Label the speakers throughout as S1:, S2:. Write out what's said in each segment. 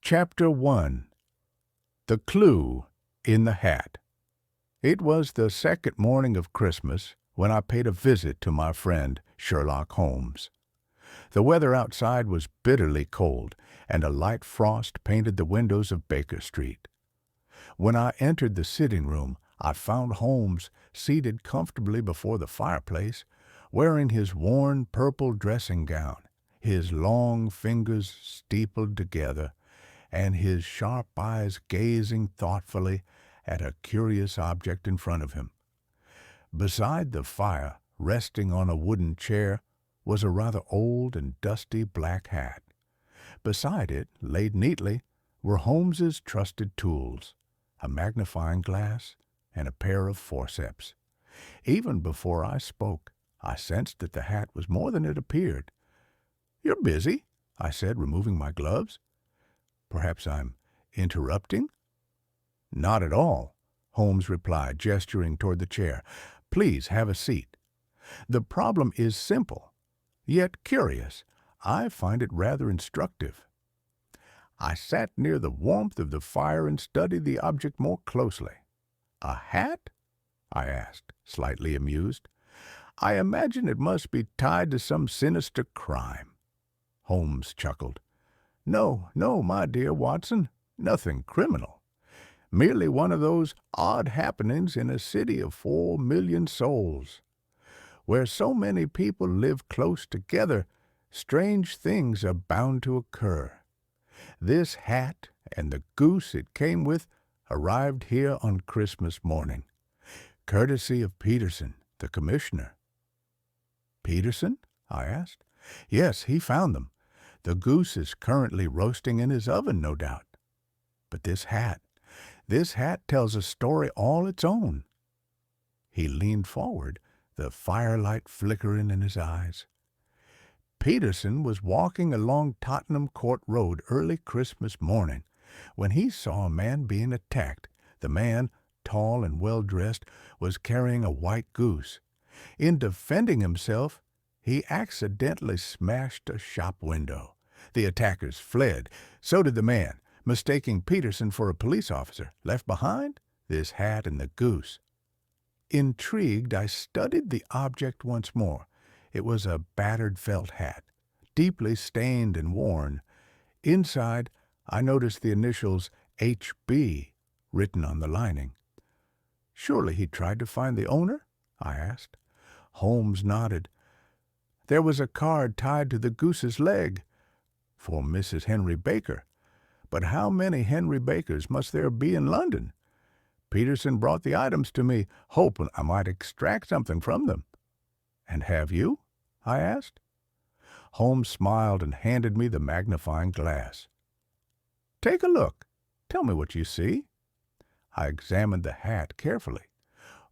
S1: Chapter 1. The Clue in the Hat. It was the second morning of Christmas when I paid a visit to my friend Sherlock Holmes. The weather outside was bitterly cold, and a light frost painted the windows of Baker Street. When I entered the sitting room, I found Holmes seated comfortably before the fireplace, wearing his worn purple dressing gown, his long fingers steepled together, and his sharp eyes gazing thoughtfully at a curious object in front of him. Beside the fire, resting on a wooden chair, was a rather old and dusty black hat. Beside it, laid neatly, were Holmes's trusted tools, a magnifying glass and a pair of forceps. Even before I spoke, I sensed that the hat was more than it appeared. "You're busy," I said, removing my gloves. "Perhaps I'm interrupting?" "Not at all," Holmes replied, gesturing toward the chair. "Please have a seat. The problem is simple, yet curious. I find it rather instructive." I sat near the warmth of the fire and studied the object more closely. "A hat?" I asked, slightly amused. "I imagine it must be tied to some sinister crime." Holmes chuckled. "No, my dear Watson, nothing criminal. Merely one of those odd happenings in a city of 4 million souls. Where so many people live close together, strange things are bound to occur. This hat and the goose it came with arrived here on Christmas morning, courtesy of Peterson, the commissioner." "Peterson?" I asked. "Yes, he found them. The goose is currently roasting in his oven, no doubt. But this hat tells a story all its own." He leaned forward, the firelight flickering in his eyes. "Peterson was walking along Tottenham Court Road early Christmas morning when he saw a man being attacked. The man, tall and well-dressed, was carrying a white goose. In defending himself, he accidentally smashed a shop window. The attackers fled. So did the man, mistaking Peterson for a police officer. Left behind this hat and the goose." Intrigued, I studied the object once more. It was a battered felt hat, deeply stained and worn. Inside, I noticed the initials H.B. written on the lining. "Surely he tried to find the owner?" I asked. Holmes nodded. "There was a card tied to the goose's leg, for Mrs. Henry Baker. But how many Henry Bakers must there be in London? Peterson brought the items to me, hoping I might extract something from them." "And have you?" I asked. Holmes smiled and handed me the magnifying glass. "Take a look. Tell me what you see." I examined the hat carefully.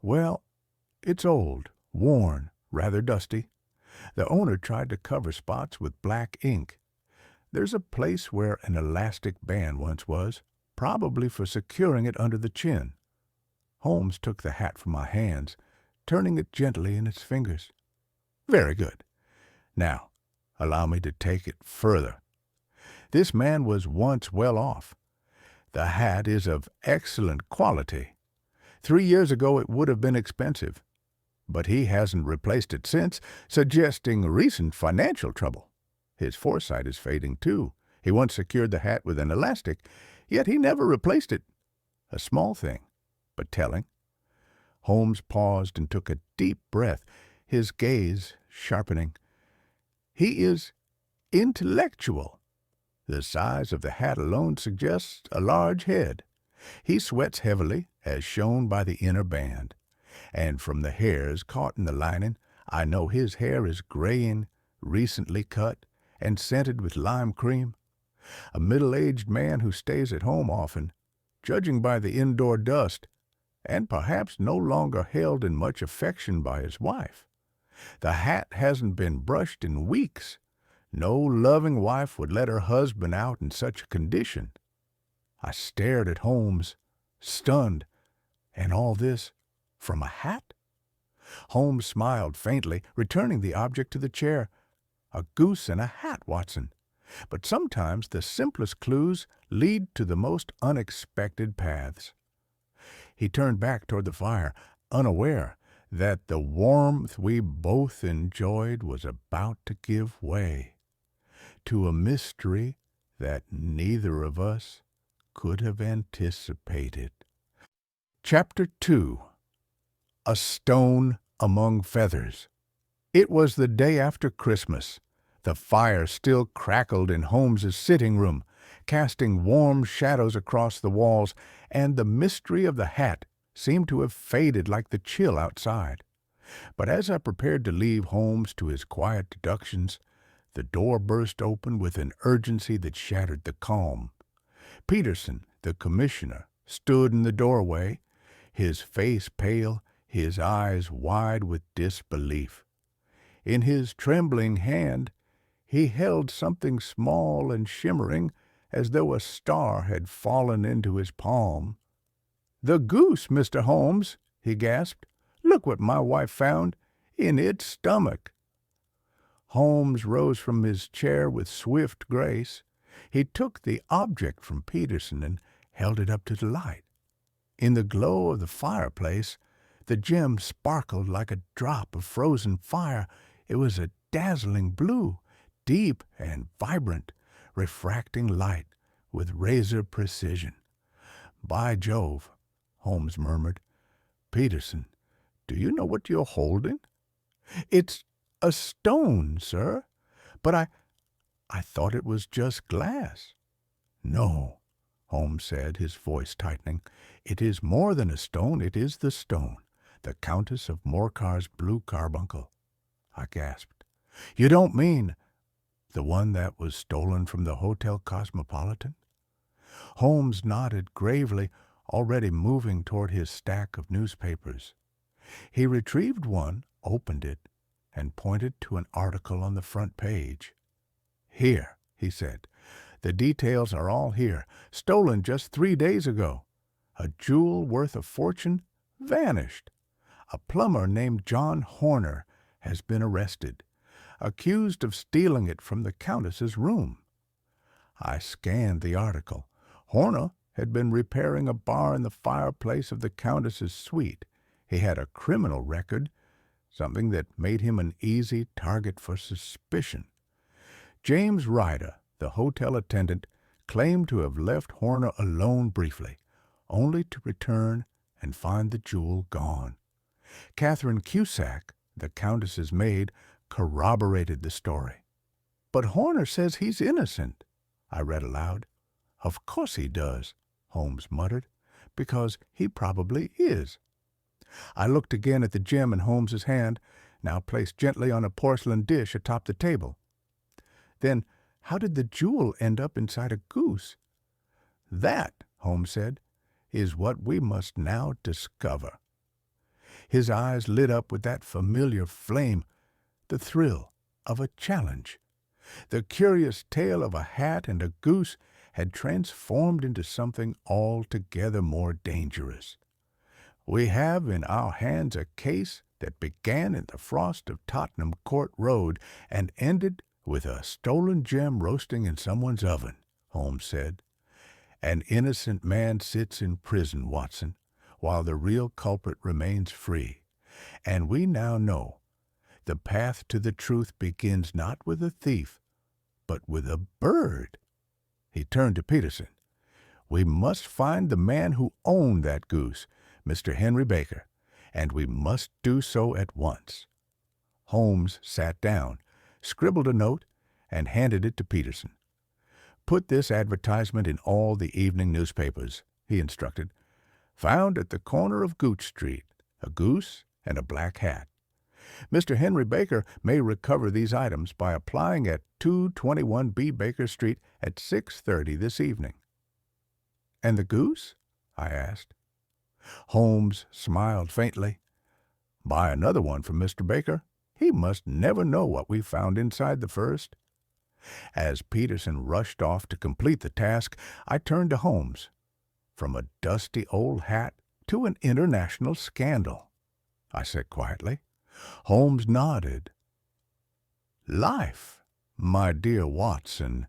S1: "Well, it's old, worn, rather dusty. The owner tried to cover spots with black ink. There's a place where an elastic band once was, probably for securing it under the chin." Holmes took the hat from my hands, turning it gently in his fingers. "Very good. Now, allow me to take it further. This man was once well off. The hat is of excellent quality. 3 years ago it would have been expensive, but he hasn't replaced it since, suggesting recent financial trouble. His foresight is fading, too. He once secured the hat with an elastic, yet he never replaced it. A small thing, but telling." Holmes paused and took a deep breath, his gaze sharpening. "He is intellectual. The size of the hat alone suggests a large head. He sweats heavily, as shown by the inner band. And from the hairs caught in the lining, I know his hair is graying, recently cut, and scented with lime cream. A middle-aged man who stays at home often, judging by the indoor dust, and perhaps no longer held in much affection by his wife. The hat hasn't been brushed in weeks. No loving wife would let her husband out in such a condition." I stared at Holmes, stunned. And all this from a hat? Holmes smiled faintly, returning the object to the chair. "A goose and a hat, Watson. But sometimes the simplest clues lead to the most unexpected paths. He turned back toward the fire, unaware that the warmth we both enjoyed was about to give way to a mystery that neither of us could have anticipated. Chapter 2. A Stone Among Feathers. It was the day after Christmas. The fire still crackled in Holmes's sitting room, casting warm shadows across the walls, and the mystery of the hat seemed to have faded like the chill outside. But as I prepared to leave Holmes to his quiet deductions, the door burst open with an urgency that shattered the calm. Peterson, the commissioner, stood in the doorway, his face pale, his eyes wide with disbelief. In his trembling hand, he held something small and shimmering, as though a star had fallen into his palm. "The goose, Mr. Holmes," he gasped. "Look what my wife found in its stomach." Holmes rose from his chair with swift grace. He took the object from Peterson and held it up to the light. In the glow of the fireplace, the gem sparkled like a drop of frozen fire. It was a dazzling blue, deep and vibrant, refracting light with razor precision. "By Jove," Holmes murmured. "Peterson, do you know what you're holding?" "It's a stone, sir. But I thought it was just glass." "No," Holmes said, his voice tightening. "It is more than a stone. It is the stone, the Countess of Morcar's blue carbuncle." I gasped. "You don't mean the one that was stolen from the Hotel Cosmopolitan?" Holmes nodded gravely, already moving toward his stack of newspapers. He retrieved one, opened it, and pointed to an article on the front page. "Here," he said. "The details are all here. Stolen just 3 days ago. A jewel worth a fortune vanished. A plumber named John Horner has been arrested, accused of stealing it from the Countess's room." I scanned the article. Horner had been repairing a bar in the fireplace of the Countess's suite. He had a criminal record, something that made him an easy target for suspicion. James Ryder, the hotel attendant, claimed to have left Horner alone briefly, only to return and find the jewel gone. Catherine Cusack, the Countess's maid, corroborated the story. "But Horner says he's innocent," I read aloud. "Of course he does," Holmes muttered, "because he probably is." I looked again at the gem in Holmes's hand, now placed gently on a porcelain dish atop the table. "Then how did the jewel end up inside a goose?" "That," Holmes said, "is what we must now discover." His eyes lit up with that familiar flame, the thrill of a challenge. The curious tale of a hat and a goose had transformed into something altogether more dangerous. We have in our hands a case that began in the frost of Tottenham Court Road and ended with a stolen gem roasting in someone's oven, Holmes said. "An innocent man sits in prison, Watson, while the real culprit remains free. And we now know the path to the truth begins not with a thief, but with a bird." He turned to Peterson. "We must find the man who owned that goose, Mr. Henry Baker, and we must do so at once." Holmes sat down, scribbled a note, and handed it to Peterson. "Put this advertisement in all the evening newspapers," he instructed. "Found at the corner of Gooch Street, a goose and a black hat. Mr. Henry Baker may recover these items by applying at 221B Baker Street at 6:30 this evening." "And the goose?" I asked. Holmes smiled faintly. "Buy another one from Mr. Baker. He must never know what we found inside the first." As Peterson rushed off to complete the task, I turned to Holmes. "From a dusty old hat to an international scandal," I said quietly. Holmes nodded. "Life, my dear Watson,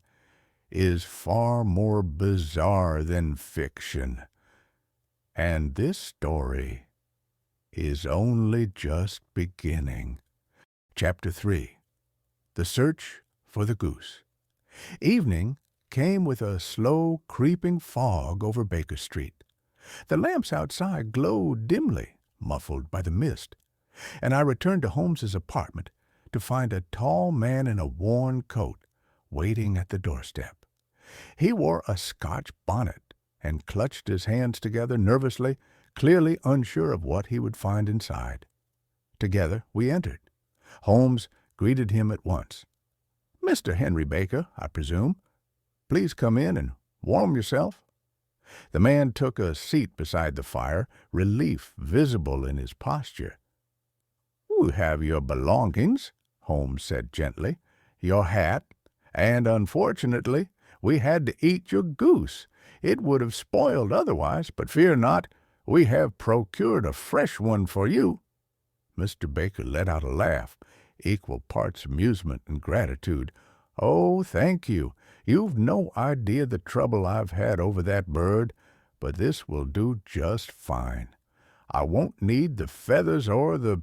S1: is far more bizarre than fiction. And this story is only just beginning. Chapter 3. The Search for the Goose. Evening came with a slow, creeping fog over Baker Street. The lamps outside glowed dimly, muffled by the mist, and I returned to Holmes's apartment to find a tall man in a worn coat waiting at the doorstep. He wore a Scotch bonnet and clutched his hands together nervously, clearly unsure of what he would find inside. Together we entered. Holmes greeted him at once. "Mr. Henry Baker, I presume. Please come in and warm yourself." The man took a seat beside the fire, relief visible in his posture. "You have your belongings," Holmes said gently, "your hat, and unfortunately we had to eat your goose. It would have spoiled otherwise, but fear not, we have procured a fresh one for you." Mr. Baker let out a laugh, equal parts amusement and gratitude. "Oh, thank you. You've no idea the trouble I've had over that bird, but this will do just fine. I won't need the feathers or the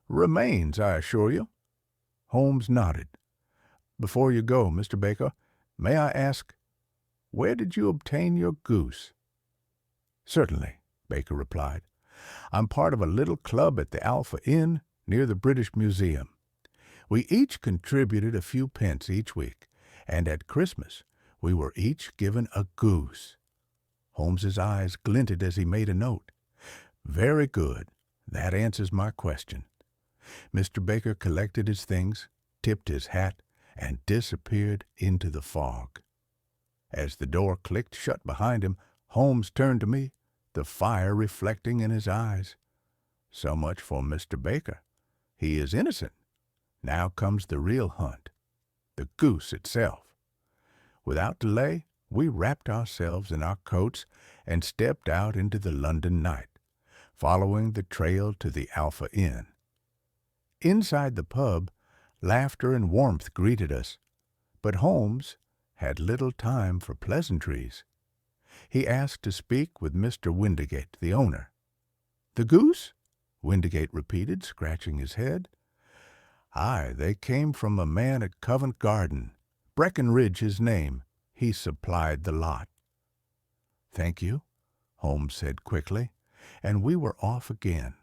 S1: remains, I assure you." Holmes nodded. "Before you go, Mr. Baker, may I ask, where did you obtain your goose?" "Certainly," Baker replied. "I'm part of a little club at the Alpha Inn near the British Museum. We each contributed a few pence each week, and at Christmas we were each given a goose." Holmes's eyes glinted as he made a note. "Very good. That answers my question." Mr. Baker collected his things, tipped his hat, and disappeared into the fog. As the door clicked shut behind him, Holmes turned to me, the fire reflecting in his eyes. "So much for Mr. Baker. He is innocent. Now comes the real hunt, the goose itself." Without delay, we wrapped ourselves in our coats and stepped out into the London night, following the trail to the Alpha Inn. Inside the pub, laughter and warmth greeted us, but Holmes had little time for pleasantries. He asked to speak with Mr. Windigate, the owner. "The goose?" Windigate repeated, scratching his head. "Aye, they came from a man at Covent Garden. Breckenridge his name. He supplied the lot." "Thank you," Holmes said quickly, and we were off again.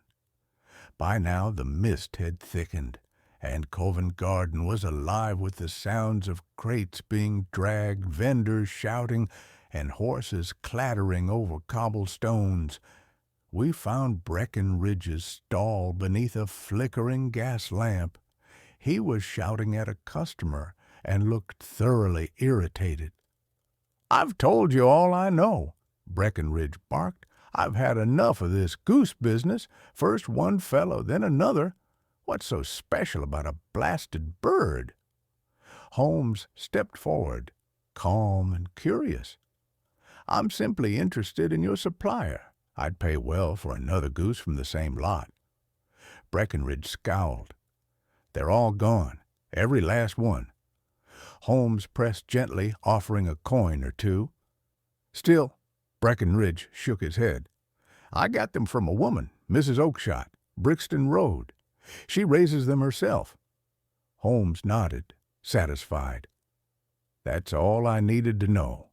S1: By now the mist had thickened, and Covent Garden was alive with the sounds of crates being dragged, vendors shouting, and horses clattering over cobblestones. We found Breckenridge's stall beneath a flickering gas lamp. He was shouting at a customer and looked thoroughly irritated. "I've told you all I know," Breckenridge barked. "I've had enough of this goose business. First one fellow, then another. What's so special about a blasted bird?" Holmes stepped forward, calm and curious. "I'm simply interested in your supplier. I'd pay well for another goose from the same lot." Breckenridge scowled. "They're all gone, every last one." Holmes pressed gently, offering a coin or two. Still, Breckenridge shook his head. "I got them from a woman, Mrs. Oakshott, Brixton Road. She raises them herself." Holmes nodded, satisfied. That's all I needed to know.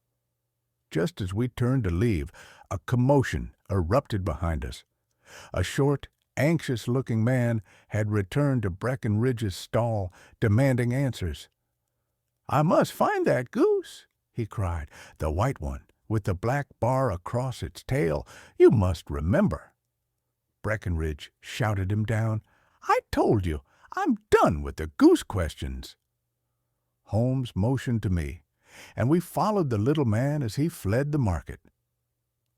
S1: Just as we turned to leave, a commotion erupted behind us. A short, anxious-looking man had returned to Breckenridge's stall, demanding answers. "I must find that goose," he cried, "the white one, with the black bar across its tail. You must remember." Breckenridge shouted him down. "I told you, I'm done with the goose questions." Holmes motioned to me, and we followed the little man as he fled the market.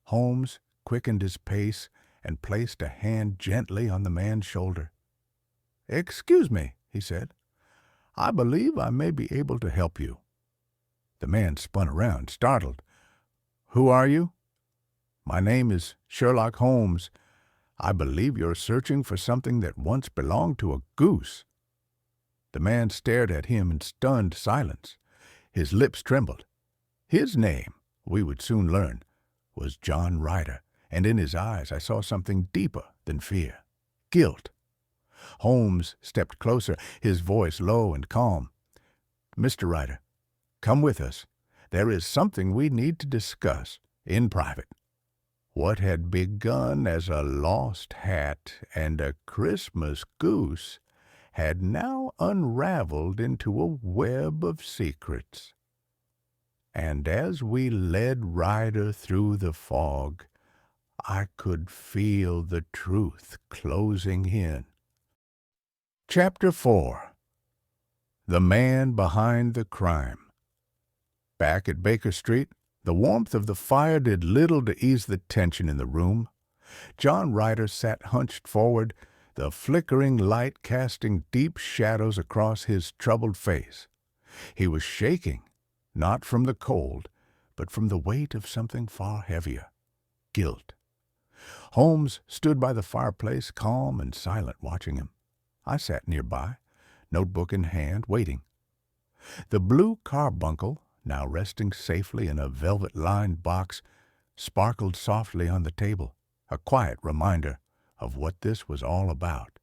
S1: Holmes quickened his pace and placed a hand gently on the man's shoulder. "Excuse me," he said. "I believe I may be able to help you." The man spun around, startled. "Who are you?" "My name is Sherlock Holmes. I believe you're searching for something that once belonged to a goose." The man stared at him in stunned silence. His lips trembled. His name, we would soon learn, was John Ryder, and in his eyes I saw something deeper than fear. Guilt. Holmes stepped closer, his voice low and calm. "Mr. Ryder, come with us. There is something we need to discuss in private." What had begun as a lost hat and a Christmas goose had now unraveled into a web of secrets. And as we led Ryder through the fog, I could feel the truth closing in. Chapter 4. The Man Behind the Crime. Back at Baker Street, the warmth of the fire did little to ease the tension in the room. John Ryder sat hunched forward, the flickering light casting deep shadows across his troubled face. He was shaking, not from the cold, but from the weight of something far heavier, guilt. Holmes stood by the fireplace, calm and silent, watching him. I sat nearby, notebook in hand, waiting. The blue carbuncle, now resting safely in a velvet-lined box, sparkled softly on the table, a quiet reminder of what this was all about.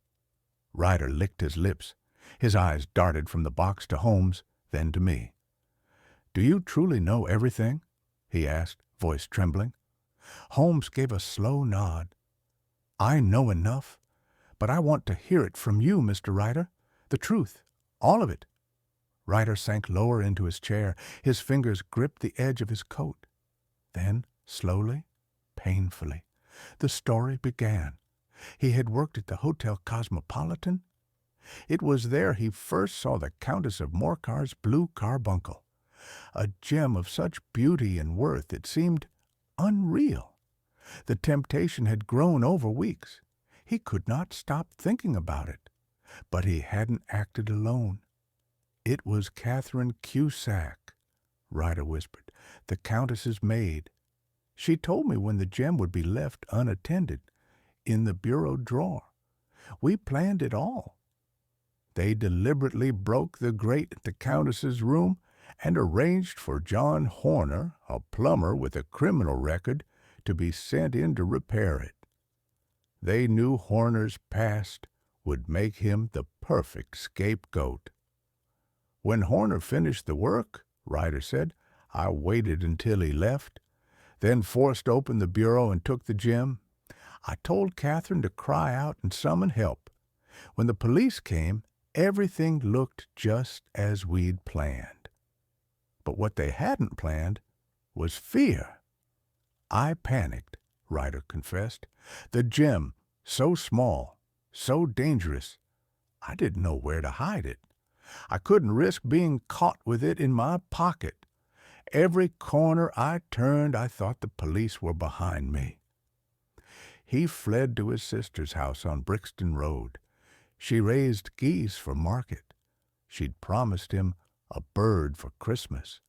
S1: Ryder licked his lips. His eyes darted from the box to Holmes, then to me. "Do you truly know everything?" he asked, voice trembling. Holmes gave a slow nod. "I know enough, but I want to hear it from you, Mr. Ryder. The truth, all of it." Ryder sank lower into his chair. His fingers gripped the edge of his coat. Then, slowly, painfully, the story began. He had worked at the Hotel Cosmopolitan. It was there he first saw the Countess of Morcar's blue carbuncle, a gem of such beauty and worth it seemed unreal. The temptation had grown over weeks. He could not stop thinking about it. But he hadn't acted alone. "It was Catherine Cusack," Ryder whispered, "the Countess's maid. She told me when the gem would be left unattended, in the bureau drawer. We planned it all. They deliberately broke the grate at the Countess's room and arranged for John Horner, a plumber with a criminal record, to be sent in to repair it. They knew Horner's past would make him the perfect scapegoat. When Horner finished the work," Ryder said, "I waited until he left, then forced open the bureau and took the gem. I told Catherine to cry out and summon help. When the police came, everything looked just as we'd planned. But what they hadn't planned was fear. I panicked," Ryder confessed. "The gem, so small, so dangerous, I didn't know where to hide it. I couldn't risk being caught with it in my pocket. Every corner I turned, I thought the police were behind me." He fled to his sister's house on Brixton Road. She raised geese for market. She'd promised him a bird for Christmas.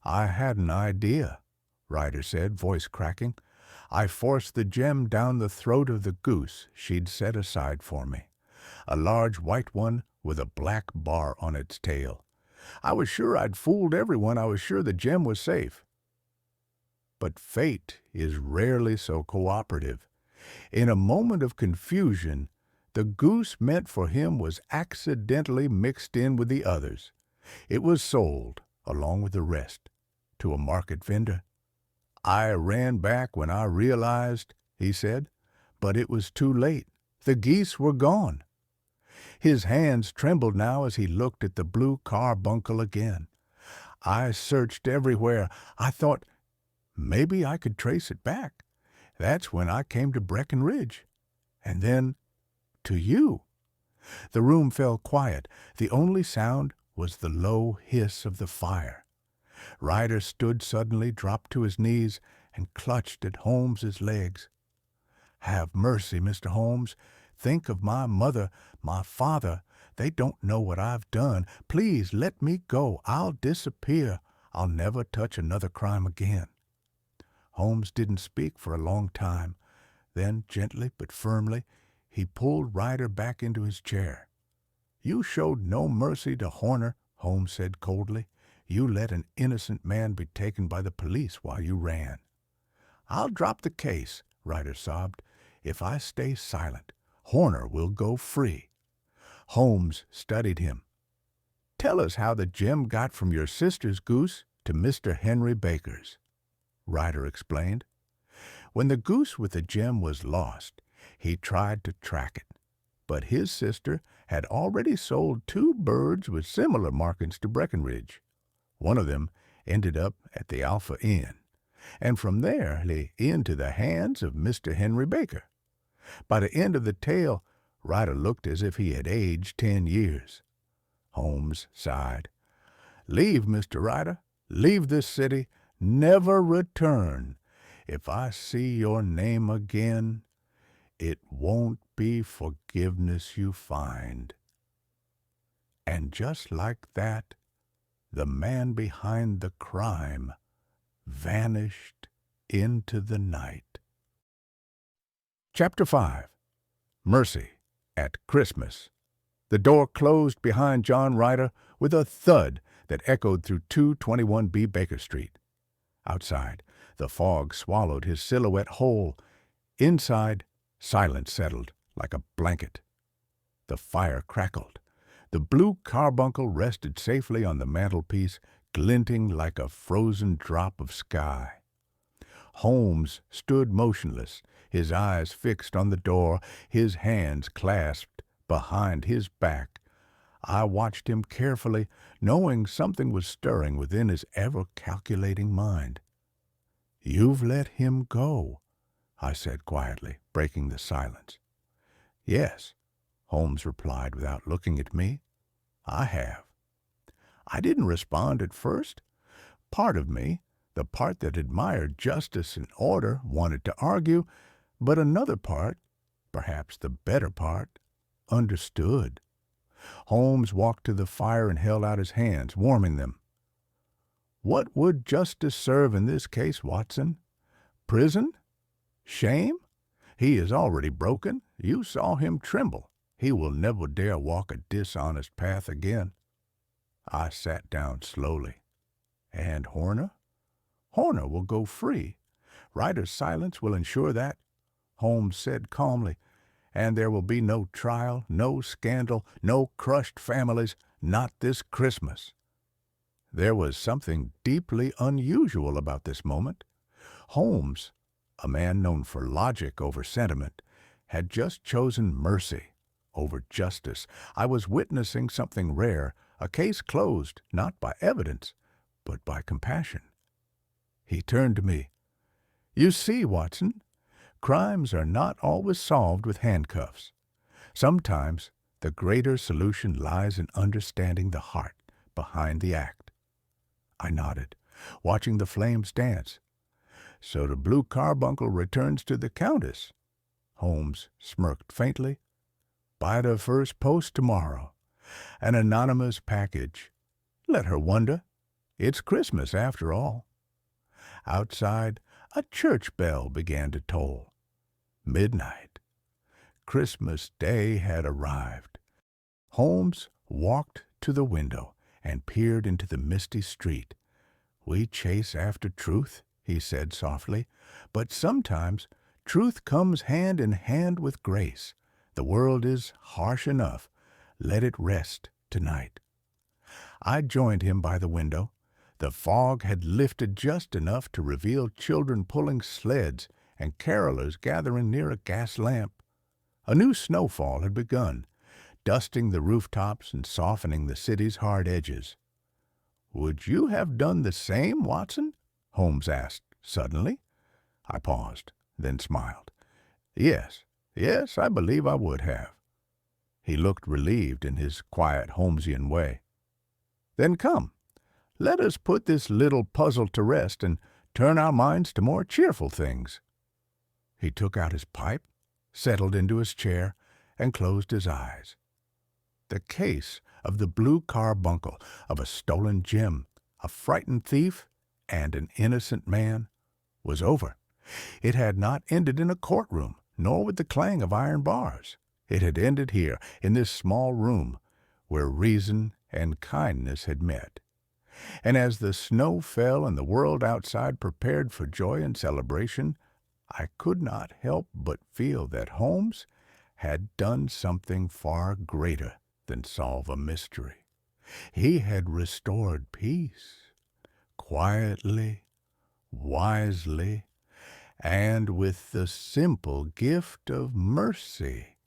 S1: "I had an idea," Ryder said, voice cracking. "I forced the gem down the throat of the goose she'd set aside for me, a large white one with a black bar on its tail. I was sure I'd fooled everyone. I was sure the gem was safe." But fate is rarely so cooperative. In a moment of confusion, the goose meant for him was accidentally mixed in with the others. It was sold, along with the rest, to a market vendor. "I ran back when I realized," he said, "but it was too late. The geese were gone." His hands trembled now as he looked at the blue carbuncle again. "I searched everywhere. I thought maybe I could trace it back. That's when I came to Breckenridge. And then to you." The room fell quiet. The only sound was the low hiss of the fire. Ryder stood suddenly, dropped to his knees, and clutched at Holmes's legs. "Have mercy, Mr. Holmes. Think of my mother, my father. They don't know what I've done. Please let me go. I'll disappear. I'll never touch another crime again." Holmes didn't speak for a long time. Then, gently but firmly, he pulled Ryder back into his chair. "You showed no mercy to Horner," Holmes said coldly. You let an innocent man be taken by the police while you ran. I'll drop the case, Ryder sobbed. If I stay silent, Horner will go free. Holmes studied him. Tell us how the gem got from your sister's goose to Mr. Henry Baker's, Ryder explained. When the goose with the gem was lost, he tried to track it, but his sister had already sold 2 birds with similar markings to Breckenridge. One of them ended up at the Alpha Inn, and from there lay into the hands of Mr. Henry Baker. By the end of the tale, Ryder looked as if he had aged 10 years. Holmes sighed. Leave, Mr. Ryder. Leave this city. Never return. If I see your name again, it won't be forgiveness you find. And just like that, the man behind the crime vanished into the night. Chapter 5. Mercy at Christmas. The door closed behind John Ryder with a thud that echoed through 221B Baker Street. Outside, the fog swallowed his silhouette whole. Inside, silence settled like a blanket. The fire crackled. The blue carbuncle rested safely on the mantelpiece, glinting like a frozen drop of sky. Holmes stood motionless, his eyes fixed on the door, his hands clasped behind his back. I watched him carefully, knowing something was stirring within his ever-calculating mind. "You've let him go," I said quietly, breaking the silence. "Yes," Holmes replied without looking at me. "I have." I didn't respond at first. Part of me, the part that admired justice and order, wanted to argue, but another part, perhaps the better part, understood. Holmes walked to the fire and held out his hands, warming them. "What would justice serve in this case, Watson? Prison? Shame? He is already broken. You saw him tremble. He will never dare walk a dishonest path again." I sat down slowly. "And Horner?" "Horner will go free. Ryder's silence will ensure that," Holmes said calmly. "And there will be no trial, no scandal, no crushed families, not this Christmas." There was something deeply unusual about this moment. Holmes, a man known for logic over sentiment, had just chosen mercy over justice. I was witnessing something rare, a case closed not by evidence, but by compassion. He turned to me. "You see, Watson, crimes are not always solved with handcuffs. Sometimes the greater solution lies in understanding the heart behind the act." I nodded, watching the flames dance. "So the blue carbuncle returns to the Countess." Holmes smirked faintly. "By the first post tomorrow. An anonymous package. Let her wonder. It's Christmas after all." Outside, a church bell began to toll. Midnight. Christmas Day had arrived. Holmes walked to the window and peered into the misty street. "We chase after truth," he said softly, "but sometimes truth comes hand in hand with grace. The world is harsh enough. Let it rest tonight." I joined him by the window. The fog had lifted just enough to reveal children pulling sleds and carolers gathering near a gas lamp. A new snowfall had begun, dusting the rooftops and softening the city's hard edges. "Would you have done the same, Watson?" Holmes asked suddenly. I paused, then smiled. Yes, I believe I would have." He looked relieved in his quiet Holmesian way. "Then come, let us put this little puzzle to rest and turn our minds to more cheerful things." He took out his pipe, settled into his chair, and closed his eyes. The case of the blue carbuncle, of a stolen gem, a frightened thief, and an innocent man, was over. It had not ended in a courtroom, nor with the clang of iron bars. It had ended here, in this small room, where reason and kindness had met. And as the snow fell and the world outside prepared for joy and celebration, I could not help but feel that Holmes had done something far greater than solve a mystery. He had restored peace, quietly, wisely, and with the simple gift of mercy.